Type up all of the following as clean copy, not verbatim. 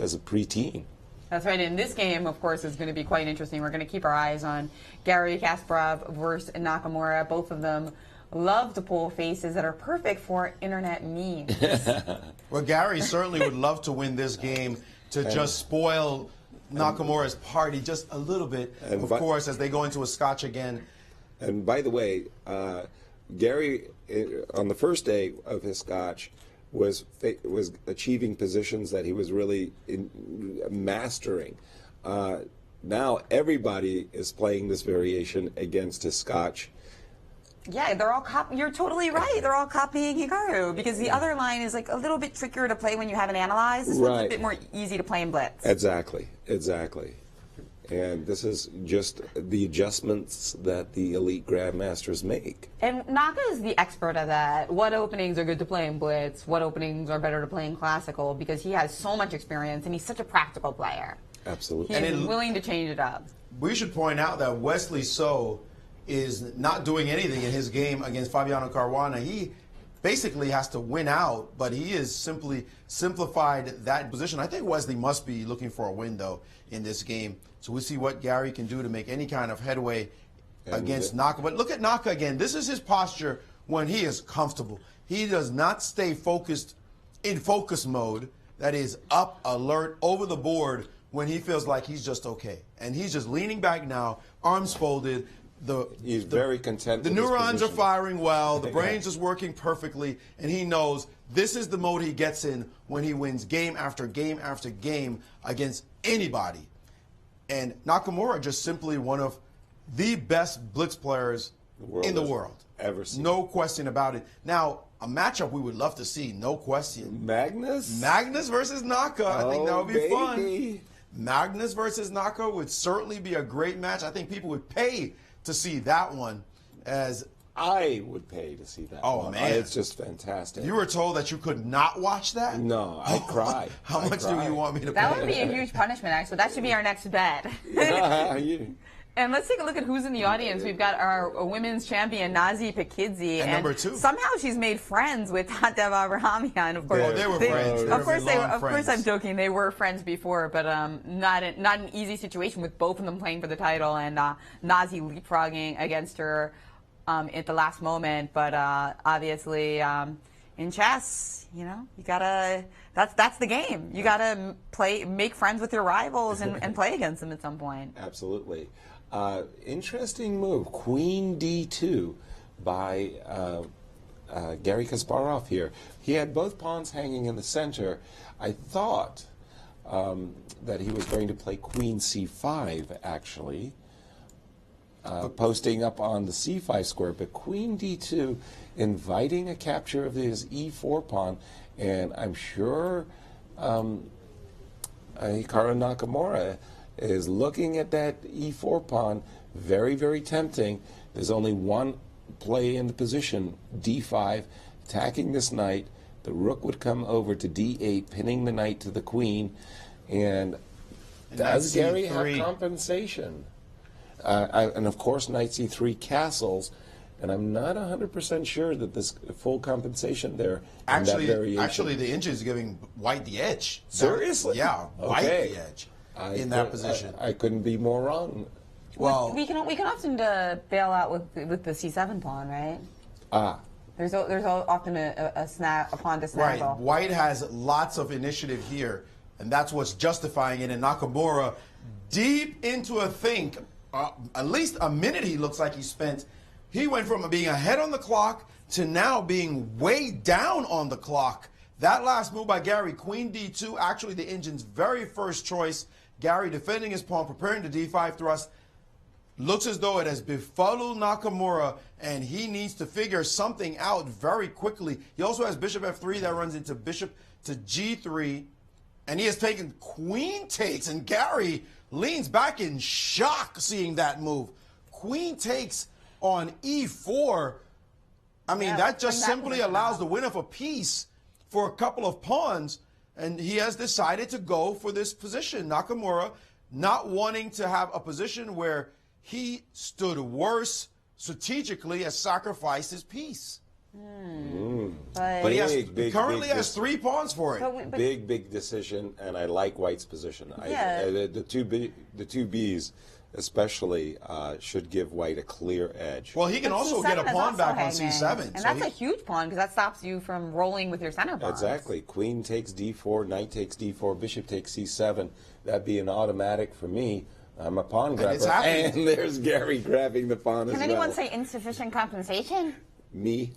as a preteen. That's right. And this game, of course, is going to be quite interesting. We're going to keep our eyes on Garry Kasparov versus Nakamura. Both of them love to pull faces that are perfect for internet memes. Well, Garry certainly would love to win this game to just spoil Nakamura's party just a little bit, of course, as they go into a scotch again. And by the way, Garry, on the first day of his scotch, was achieving positions that he was really mastering. Now everybody is playing this variation against his scotch. Yeah, they're all you're totally right. They're all copying Hikaru because the other line is like a little bit trickier to play when you haven't analyzed. This one's a bit more easy to play in blitz. Exactly. And this is just the adjustments that the elite grandmasters make. And Naka is the expert of that. What openings are good to play in blitz? What openings are better to play in classical? Because he has so much experience and he's such a practical player. Absolutely. He's willing to change it up. We should point out that Wesley So is not doing anything in his game against Fabiano Caruana. He basically has to win out, but he has simply simplified that position. I think Wesley must be looking for a win, though, in this game. So we'll see what Garry can do to make any kind of headway against Naka. But look at Naka again. This is his posture when he is comfortable. He does not stay focused in focus mode, that is up, alert, over the board when he feels like he's just okay. And he's just leaning back now, arms folded. He's very content. The neurons are firing well. The brain's just working perfectly. And he knows this is the mode he gets in when he wins game after game after game against anybody. And Nakamura just simply one of the best blitz players in the world. Ever seen. No question about it. Now, a matchup we would love to see, no question. Magnus? Magnus versus Naka. I think that would be fun. Magnus versus Naka would certainly be a great match. I think people would pay to see that one. As I would pay to see that. Oh, man. It's just fantastic. You were told that you could not watch that? No, I cry. How much do you want me to pay? That would be a huge punishment, actually. That should be our next bet. And let's take a look at who's in the audience. We've got our women's champion, Nazi Pikidze. And number 2. Somehow she's made friends with Tatev Abrahamian. Of course, they were friends. Of course, I'm joking. They were friends before, but not an easy situation with both of them playing for the title and Nazi leapfrogging against her at the last moment. But obviously, in chess, you gotta. That's the game. You gotta make friends with your rivals and play against them at some point. Absolutely. Interesting move, Queen D2 by Garry Kasparov here. He had both pawns hanging in the center. I thought that he was going to play Queen C5, actually, posting up on the C5 square, but Queen D2 inviting a capture of his E4 pawn, and I'm sure Hikaru Nakamura is looking at that E4 pawn, very, very tempting. There's only one play in the position, D5, attacking this knight. The rook would come over to D8, pinning the knight to the queen. And does Garry have compensation? And of course, knight C3 castles. And I'm not 100% sure that there's full compensation there. Actually, the inch is giving white the edge. Seriously? Yeah, white the edge. In that position, I couldn't be more wrong. Well, we can often bail out with the C7 pawn, right? There's often a pawn to snaggle. Right. White has lots of initiative here, and that's what's justifying it. And Nakamura, deep into a think, at least a minute he looks like he spent. He went from being ahead on the clock to now being way down on the clock. That last move by Garry, Queen D2, actually the engine's very first choice. Garry defending his pawn, preparing the D5 thrust. Looks as though it has befuddled Nakamura, and he needs to figure something out very quickly. He also has bishop F3 that runs into bishop to G3, and he has taken queen takes, and Garry leans back in shock seeing that move. Queen takes on E4. I mean, that just simply allows the win of a piece for a couple of pawns. And he has decided to go for this position. Nakamura not wanting to have a position where he stood worse strategically, has sacrificed his piece. But he currently has big 3 pawns for it. But big decision, and I like White's position. Yeah. The two Bs especially should give White a clear edge. Well, he can But also C7 get a is pawn also back on hanging. C7. And so that's he- a huge pawn because that stops you from rolling with your center pawn. Exactly. Queen takes D4, Knight takes D4, Bishop takes C7. That'd be an automatic for me. I'm a pawn grabber. it's happening. And there's Garry grabbing the pawn as well. Can anyone say insufficient compensation? Me?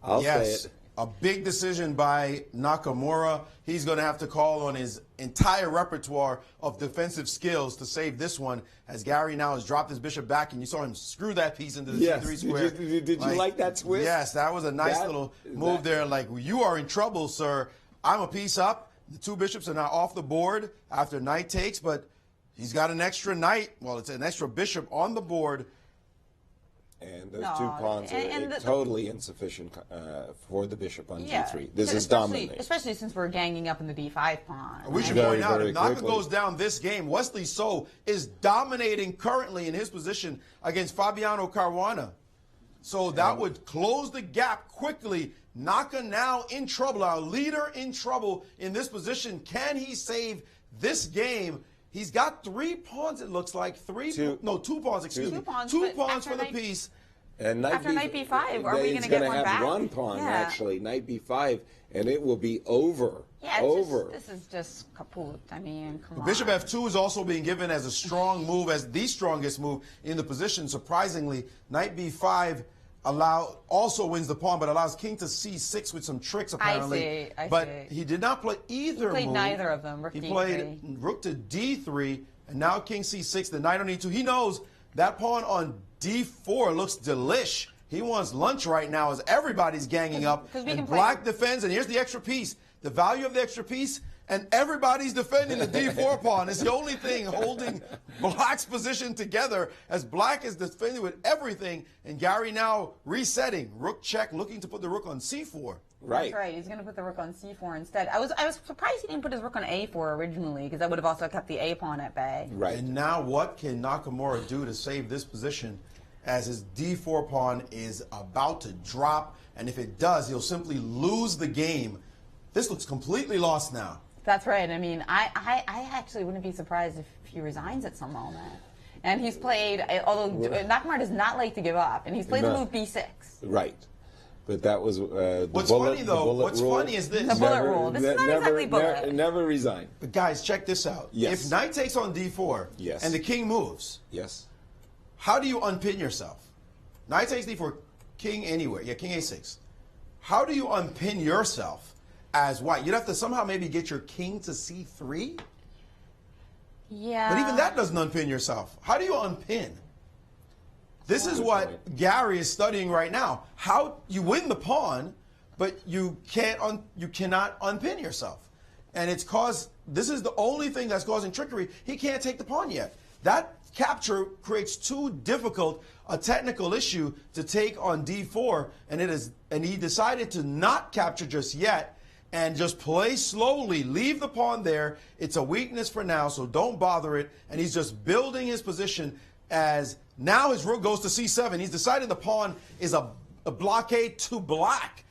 I'll say it. A big decision by Nakamura. He's going to have to call on his entire repertoire of defensive skills to save this one, as Garry now has dropped his bishop back, and you saw him screw that piece into the Yes. C3 square. Did you like that twist? Yes, that was a nice little move there. Like, you are in trouble, sir. I'm a piece up. The 2 bishops are now off the board after knight takes, but he's got an extra knight. Well, it's an extra bishop on the board. And those 2 pawns are totally insufficient for the bishop on G3. This is dominating. Especially since we're ganging up in the D5 pawn. We should point out, if Naka goes down this game, Wesley So is dominating currently in his position against Fabiano Caruana. So that would close the gap quickly. Naka now in trouble, our leader in trouble in this position. Can he save this game? He's got 3 pawns, it looks like. 2 pawns, excuse me. 2 pawns for the piece. And after Knight B5, are we going to get one back? He's going to have 1 pawn, actually, Knight B5, and it will be over. Yeah, over. This is just kaput. I mean, come on. Bishop F2 is also being given as a strong move, as the strongest move in the position. Surprisingly, Knight B5 also wins the pawn, but allows King to C6 with some tricks, apparently. I but see. he did not play either move. He played neither of them. He played rook to D3, and now King C6, the knight on E2. He knows that pawn on D4 looks delish. He wants lunch right now as everybody's ganging up. And black defends, and here's the extra piece. The value of the extra piece, and everybody's defending the D4 pawn. It's the only thing holding black's position together, as black is defending with everything, and Garry now resetting. Rook check, looking to put the rook on C4. Right. That's right. He's going to put the rook on C4 instead. I was surprised he didn't put his rook on A4 originally, because that would have also kept the A pawn at bay. Right. And now what can Nakamura do to save this position, as his D4 pawn is about to drop, and if it does, he'll simply lose the game. This looks completely lost now. That's right. I mean, I actually wouldn't be surprised if he resigns at some moment. And he's played, although Nakamura does not like to give up, and he's played the move B6. Right. But that was the What's bullet, funny, though, what's rule. funny is this. The bullet rule. This is not exactly bullet. Never resign. But guys, check this out. Yes. If knight takes on D4 yes. and the king moves, yes. how do you unpin yourself? Knight takes D4, king anywhere. Yeah, king A6. How do you unpin yourself as white? You'd have to somehow maybe get your king to C3? Yeah. But even that doesn't unpin yourself. How do you unpin? This is what Garry is studying right now. How you win the pawn, but you cannot unpin yourself. And it's this is the only thing that's causing trickery. He can't take the pawn yet. That capture creates too difficult a technical issue to take on D4, and he decided to not capture just yet and just play slowly, leave the pawn there. It's a weakness for now, so don't bother it. And he's just building his position, as now his rook goes to C7. He's decided the pawn is a blockade to black.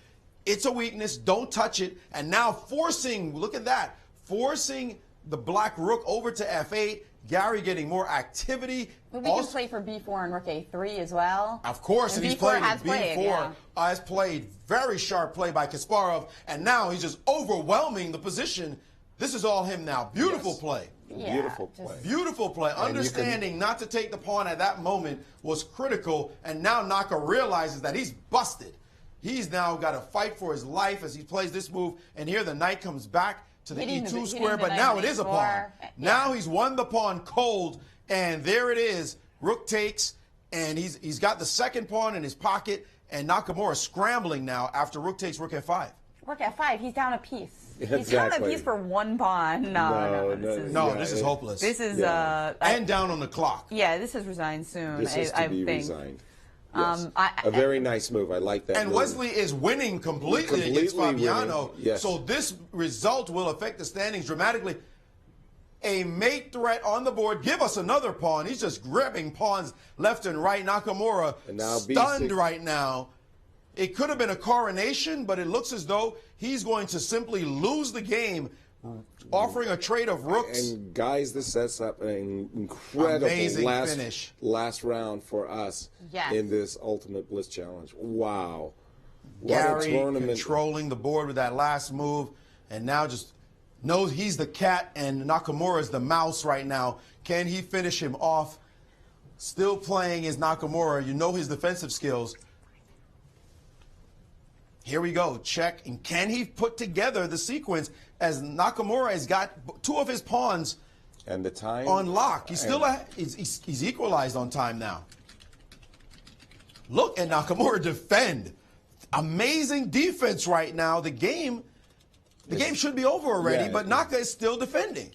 It's a weakness, don't touch it. And now forcing, look at that, forcing the black rook over to F8. Garry getting more activity. But we can play for B4 and rook A3 as well. Of course, and he's played B4. Yeah. Has played very sharp play by Kasparov, and now he's just overwhelming the position. This is all him now. Beautiful play. Yeah, Beautiful play. Beautiful play. Understanding not to take the pawn at that moment was critical, and now Naka realizes that he's busted. He's now got to fight for his life as he plays this move, and here the knight comes back to the E2 square, but now it is a pawn. Yeah. Now he's won the pawn cold, and there it is. Rook takes, and he's got the second pawn in his pocket, and Nakamura scrambling now after rook takes rook F5. Rook F5, he's down a piece. Exactly. He's down a piece for one pawn. No, this is hopeless. This is and down on the clock. Yeah, this is resigned soon. This is to be resigned. Yes. A very nice move. I like that. And move. Wesley is winning completely against Fabiano. Yes. So this result will affect the standings dramatically. A mate threat on the board. Give us another pawn. He's just grabbing pawns left and right. Nakamura and now stunned B6. right now. It could have been a coronation, but it looks as though he's going to simply lose the game, offering a trade of rooks. And guys, this sets up an incredible finish. last round for us Yes. in this Ultimate Blitz Challenge. Wow. What Garry a tournament. controlling the board with that last move, and now just knows he's the cat and Nakamura is the mouse right now. Can he finish him off? Still playing is Nakamura. You know his defensive skills. Here we go. Check. And can he put together the sequence as Nakamura has got two of his pawns and the time on lock? He's still he's equalized on time now. Look at Nakamura defend. Amazing defense right now. The game should be over already, but Naka is still defending.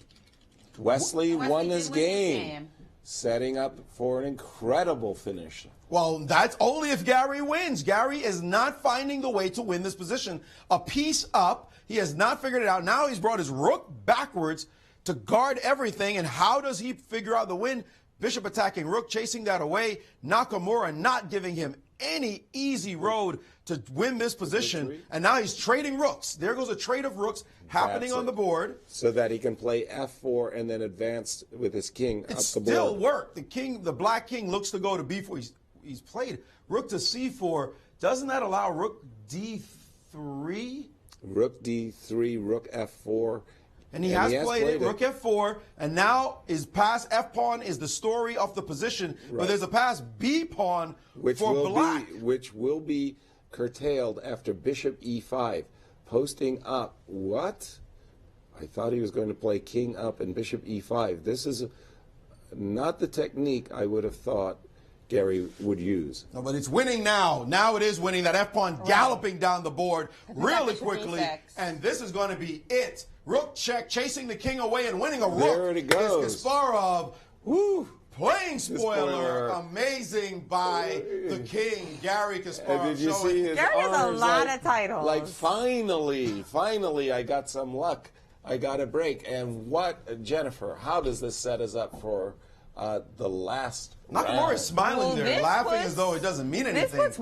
Wesley won his did win his game, setting up for an incredible finish. Well, that's only if Garry wins. Garry is not finding the way to win this position. A piece up. He has not figured it out. Now he's brought his rook backwards to guard everything. And how does he figure out the win? Bishop attacking rook, chasing that away. Nakamura not giving him any easy road to win this position. And now he's trading rooks. There goes a trade of rooks happening on the board. So that he can play f4 and then advance with his king up the board. It still worked. The black king looks to go to b4. He's played rook to c4. Doesn't that allow rook d3? Rook d3, rook f4. And he has played it, rook f4, and now his pass f-pawn is the story of the position, but there's a pass b-pawn for black. Which will be curtailed after bishop e5. Posting up, what? I thought he was going to play king up and bishop e5. This is not the technique I would have thought Garry would use. No, but it's winning now. Now it is winning. That f-pawn galloping down the board really quickly, and this is going to be it. Rook check, chasing the king away and winning a rook. There it goes. Is Kasparov. Woo! Playing spoiler. Amazing by the king, Garry Kasparov. Did you see his Garry has a lot of titles. Like, finally, I got some luck. I got a break. And what, Jennifer, how does this set us up for the last round? Nakamura is smiling there, laughing as though it doesn't mean anything. This puts